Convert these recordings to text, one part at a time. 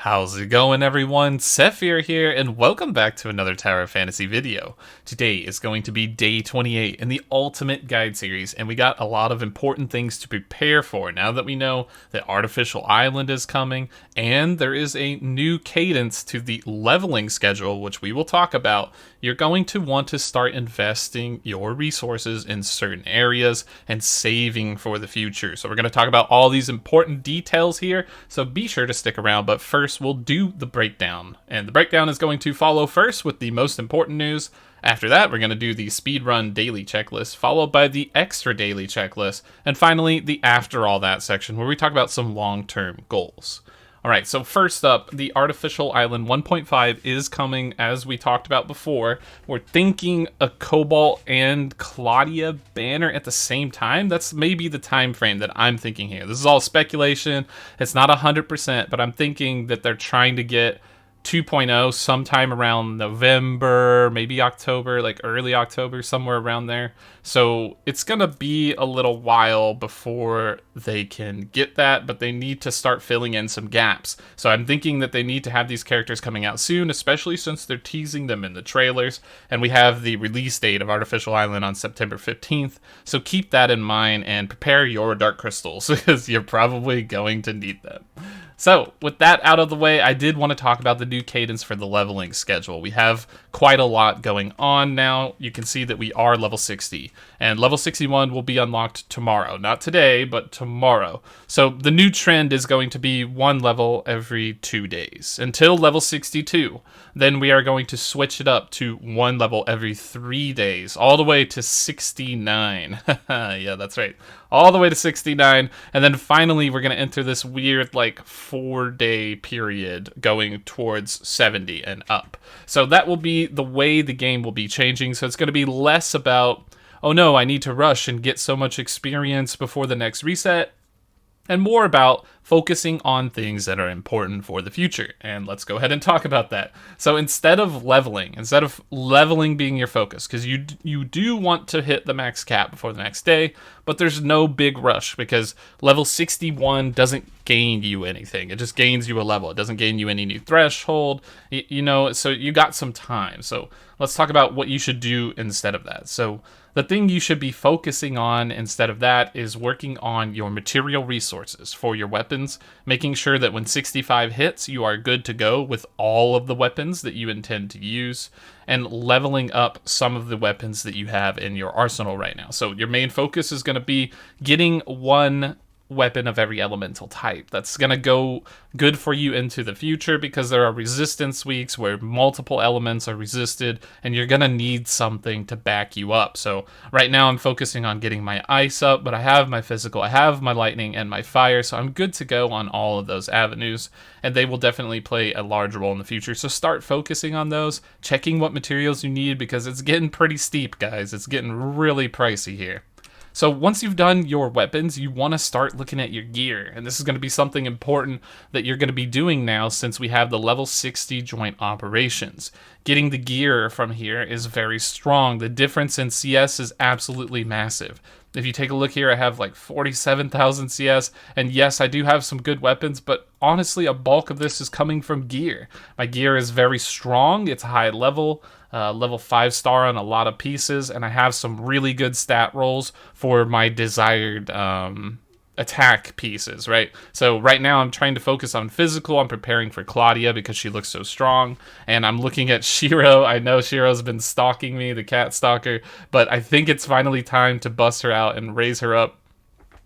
How's it going, everyone? Sethphir here, and welcome back to another Tower of Fantasy video. Today is going to be day 28 in the Ultimate Guide series, and we got a lot of important things to prepare for now that we know that Artificial Island is coming, and there is a new cadence to the leveling schedule, which we will talk about. You're going to want to start investing your resources in certain areas and saving for the future. So we're going to talk about all these important details here, so be sure to stick around. But first, we'll do the breakdown. And the breakdown is going to follow first with the most important news. After that, we're going to do the speedrun daily checklist, followed by the extra daily checklist, and finally, the after all that section, where we talk about some long-term goals. Alright, so first up, the Artificial Island 1.5 is coming, as we talked about before. We're thinking a Cobalt and Claudia banner at the same time. That's maybe the time frame that I'm thinking here. This is all speculation. It's not 100%, but I'm thinking that they're trying to get 2.0 sometime around November, maybe October, like early October, somewhere around there. So it's gonna be a little while before they can get that, but they need to start filling in some gaps. So I'm thinking that they need to have these characters coming out soon, especially since they're teasing them in the trailers, and we have the release date of Artificial Island on September 15th. So keep that in mind and prepare your dark crystals, because you're probably going to need them. So, with that out of the way, I did want to talk about the new cadence for the leveling schedule. We have quite a lot going on now. You can see that we are level 60, and level 61 will be unlocked tomorrow. Not today, but tomorrow. So, the new trend is going to be one level every 2 days, until level 62. Then we are going to switch it up to one level every 3 days, all the way to 69. Yeah, that's right. All the way to 69, and then finally we're going to enter this weird, like, 4-day period going towards 70 and up. So that will be the way the game will be changing, so it's going to be less about, oh no, I need to rush and get so much experience before the next reset, and more about focusing on things that are important for the future. And let's go ahead and talk about that. So instead of leveling being your focus, because you do want to hit the max cap before the next day, but there's no big rush because level 61 doesn't gain you anything. It just gains you a level. It doesn't gain you any new threshold, so you got some time. So let's talk about what you should do instead of that. So the thing you should be focusing on instead of that is working on your material resources for your weapons, making sure that when 65 hits, you are good to go with all of the weapons that you intend to use, and leveling up some of the weapons that you have in your arsenal right now. So your main focus is going to be getting one weapon of every elemental type. That's going to go good for you into the future because there are resistance weeks where multiple elements are resisted and you're going to need something to back you up. So right now I'm focusing on getting my ice up, but I have my physical, I have my lightning and my fire, so I'm good to go on all of those avenues, and they will definitely play a large role in the future. So start focusing on those, checking what materials you need because it's getting pretty steep, guys. It's getting really pricey here. So once you've done your weapons, you want to start looking at your gear. And this is going to be something important that you're going to be doing now since we have the level 60 joint operations. Getting the gear from here is very strong. The difference in CS is absolutely massive. If you take a look here, I have like 47,000 CS, and yes, I do have some good weapons, but honestly, a bulk of this is coming from gear. My gear is very strong, it's high level, level 5-star on a lot of pieces, and I have some really good stat rolls for my desired attack pieces, right? So right now I'm trying to focus on physical. I'm preparing for Claudia because she looks so strong, and I'm looking at Shiro. I know Shiro's been stalking me, the cat stalker, but I think it's finally time to bust her out and raise her up.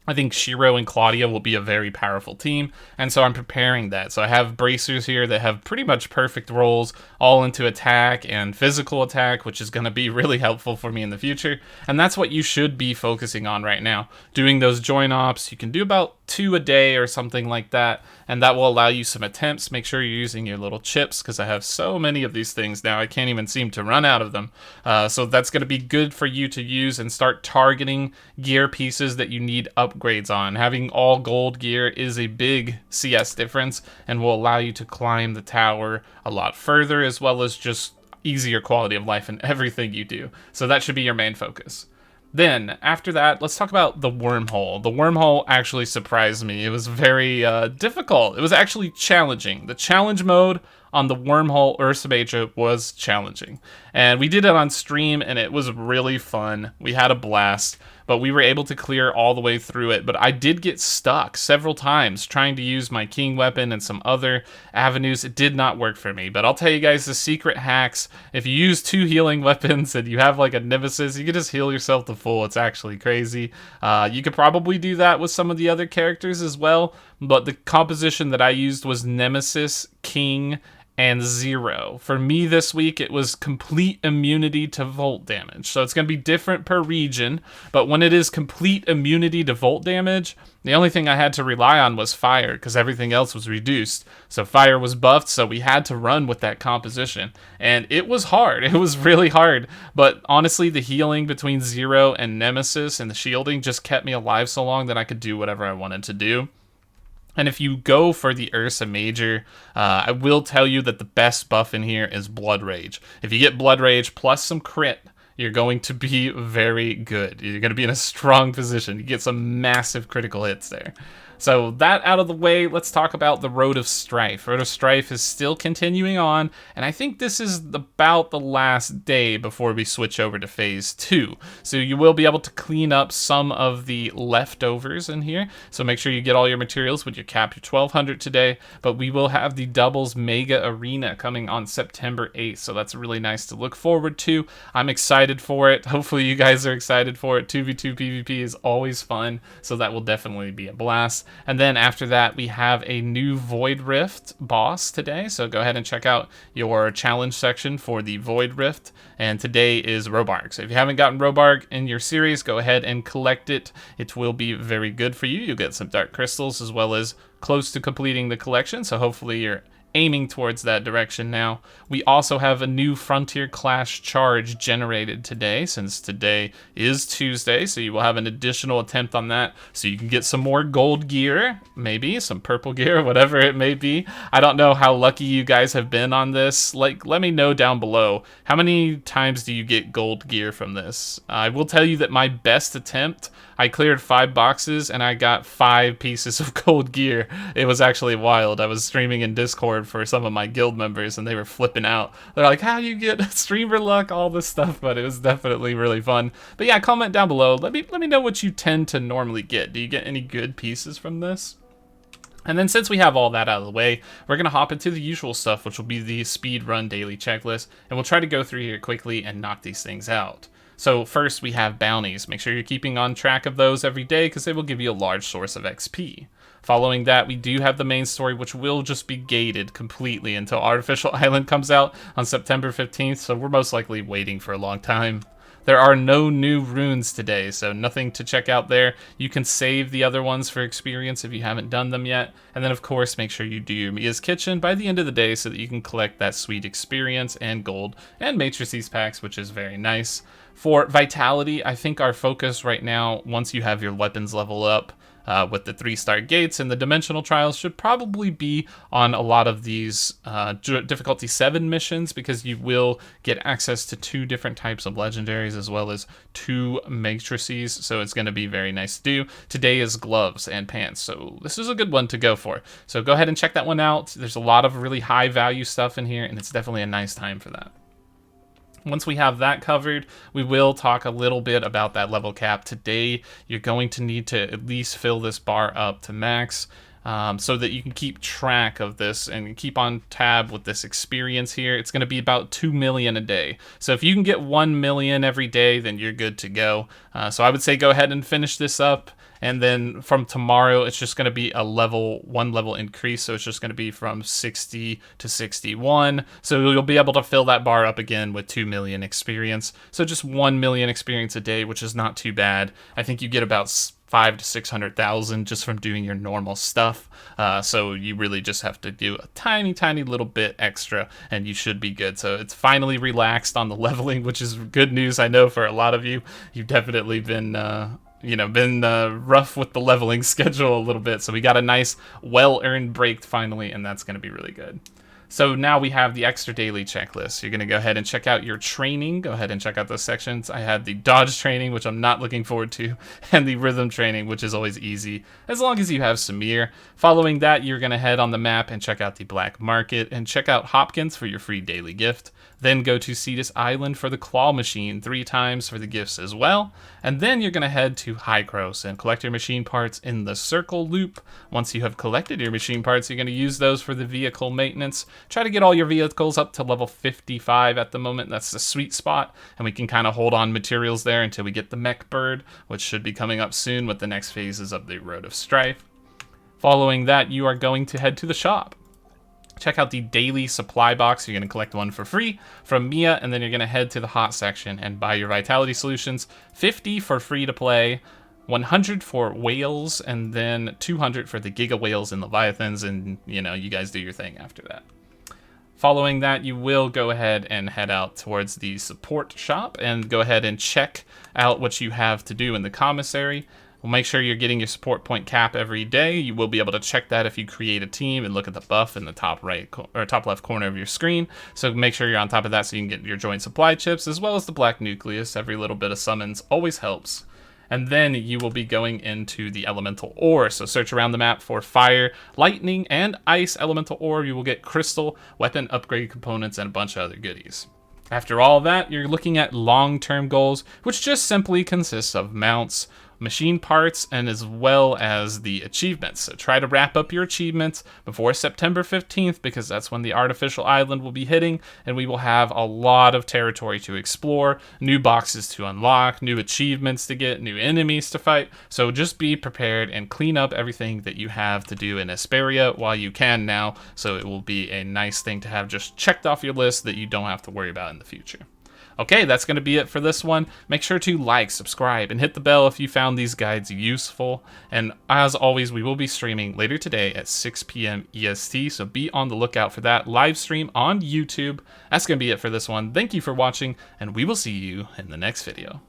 I think Shiro and Claudia will be a very powerful team, and so I'm preparing that. So I have bracers here that have pretty much perfect rolls, all into attack and physical attack, which is going to be really helpful for me in the future, and that's what you should be focusing on right now. Doing those join ops, you can do about 2 a day or something like that, and that will allow you some attempts. Make sure you're using your little chips, because I have so many of these things now, I can't even seem to run out of them. So that's going to be good for you to use and start targeting gear pieces that you need upgrades on. Having all gold gear is a big CS difference and will allow you to climb the tower a lot further, as well as just easier quality of life in everything you do. So that should be your main focus. Then, after that, let's talk about the Wormhole. The Wormhole actually surprised me. It was very difficult. It was actually challenging. The challenge mode on the Wormhole Ursa Major was challenging. And we did it on stream, and it was really fun. We had a blast, but we were able to clear all the way through it. But I did get stuck several times trying to use my king weapon and some other avenues. It did not work for me. But I'll tell you guys the secret hacks. If you use 2 healing weapons and you have like a nemesis, you can just heal yourself to full. It's actually crazy. You could probably do that with some of the other characters as well. But the composition that I used was nemesis, king, and 0. For me this week, it was complete immunity to volt damage. So it's going to be different per region, but when it is complete immunity to volt damage, the only thing I had to rely on was fire, because everything else was reduced. So fire was buffed, so we had to run with that composition. And it was hard. It was really hard. But honestly, the healing between 0 and Nemesis and the shielding just kept me alive so long that I could do whatever I wanted to do. And if you go for the Ursa Major, I will tell you that the best buff in here is Blood Rage. If you get Blood Rage plus some crit, you're going to be very good. You're going to be in a strong position. You get some massive critical hits there. So that out of the way, let's talk about the Road of Strife. Road of Strife is still continuing on, and I think this is about the last day before we switch over to Phase 2. So you will be able to clean up some of the leftovers in here, so make sure you get all your materials with your cap, your 1200 today, but we will have the Doubles Mega Arena coming on September 8th, so that's really nice to look forward to. I'm excited for it. Hopefully you guys are excited for it. 2v2 PvP is always fun, so that will definitely be a blast. And then after that, we have a new Void Rift boss today. So go ahead and check out your challenge section for the Void Rift. And today is Robarg. So if you haven't gotten Robarg in your series, go ahead and collect it. It will be very good for you. You'll get some Dark Crystals as well as close to completing the collection. So hopefully you're aiming towards that direction now. We also have a new Frontier Clash charge generated today, since today is Tuesday, so you will have an additional attempt on that, so you can get some more gold gear, maybe some purple gear, whatever it may be. I don't know how lucky you guys have been on this. Like, let me know down below, how many times do you get gold gear from this? I will tell you that my best attempt, I cleared 5 boxes and I got 5 pieces of gold gear. It was actually wild. I was streaming in Discord for some of my guild members and they were flipping out. They're like, how do you get streamer luck, all this stuff, but it was definitely really fun. But yeah, comment down below. Let me know what you tend to normally get. Do you get any good pieces from this? And then since we have all that out of the way, we're going to hop into the usual stuff, which will be the speed run daily checklist, and we'll try to go through here quickly and knock these things out. So first we have bounties. Make sure you're keeping on track of those every day because they will give you a large source of XP. Following that, we do have the main story, which will just be gated completely until Artificial Island comes out on September 15th, so we're most likely waiting for a long time. There are no new runes today, so nothing to check out there. You can save the other ones for experience if you haven't done them yet. And then, of course, make sure you do your Mia's Kitchen by the end of the day so that you can collect that sweet experience and gold and matrices packs, which is very nice. For Vitality, I think our focus right now, once you have your weapons level up, with the 3-star gates and the dimensional trials, should probably be on a lot of these difficulty 7 missions, because you will get access to 2 different types of legendaries as well as 2 matrices, so it's going to be very nice to do. Today is gloves and pants, so this is a good one to go for. So go ahead and check that one out. There's a lot of really high value stuff in here, and it's definitely a nice time for that. Once we have that covered, we will talk a little bit about that level cap. Today, you're going to need to at least fill this bar up to max so that you can keep track of this and keep on tab with this experience here. It's going to be about 2 million a day. So if you can get 1 million every day, then you're good to go. So I would say go ahead and finish this up. And then from tomorrow, it's just going to be a one level increase. So it's just going to be from 60 to 61. So you'll be able to fill that bar up again with 2 million experience. So just 1 million experience a day, which is not too bad. I think you get about 500,000 to 600,000 just from doing your normal stuff. So you really just have to do a tiny little bit extra and you should be good. So it's finally relaxed on the leveling, which is good news. I know for a lot of you, you've definitely been rough with the leveling schedule a little bit. So we got a nice, well-earned break finally, and that's going to be really good. So now we have the extra daily checklist. You're going to go ahead and check out your training. Go ahead and check out those sections. I had the dodge training, which I'm not looking forward to, and the rhythm training, which is always easy, as long as you have Samir. Following that, you're going to head on the map and check out the black market and check out Hopkins for your free daily gift. Then go to Cetus Island for the claw machine 3 times for the gifts as well. And then you're going to head to Hykros and collect your machine parts in the circle loop. Once you have collected your machine parts, you're going to use those for the vehicle maintenance. Try to get all your vehicles up to level 55 at the moment. That's the sweet spot. And we can kind of hold on materials there until we get the mech bird, which should be coming up soon with the next phases of the Road of Strife. Following that, you are going to head to the shop. Check out the daily supply box. You're going to collect one for free from Mia, and then you're going to head to the hot section and buy your vitality solutions. 50 for free to play, 100 for whales, and then 200 for the giga whales and leviathans, and you guys do your thing after that. Following that, you will go ahead and head out towards the support shop and go ahead and check out what you have to do in the commissary. We'll make sure you're getting your support point cap every day. You will be able to check that if you create a team and look at the buff in the top right or top left corner of your screen. So make sure you're on top of that so you can get your joint supply chips as well as the black nucleus. Every little bit of summons always helps. And then you will be going into the elemental ore. So search around the map for fire, lightning, and ice elemental ore. You will get crystal, weapon upgrade components, and a bunch of other goodies. After all that, you're looking at long-term goals, which just simply consists of mounts, machine parts, and as well as the achievements. So try to wrap up your achievements before September 15th, because that's when the artificial island will be hitting, and we will have a lot of territory to explore, new boxes to unlock, new achievements to get, new enemies to fight. So just be prepared and clean up everything that you have to do in Asperia while you can now, so it will be a nice thing to have just checked off your list that you don't have to worry about in the future. Okay, that's going to be it for this one. Make sure to like, subscribe, and hit the bell if you found these guides useful. And as always, we will be streaming later today at 6 p.m. EST, so be on the lookout for that live stream on YouTube. That's going to be it for this one. Thank you for watching, and we will see you in the next video.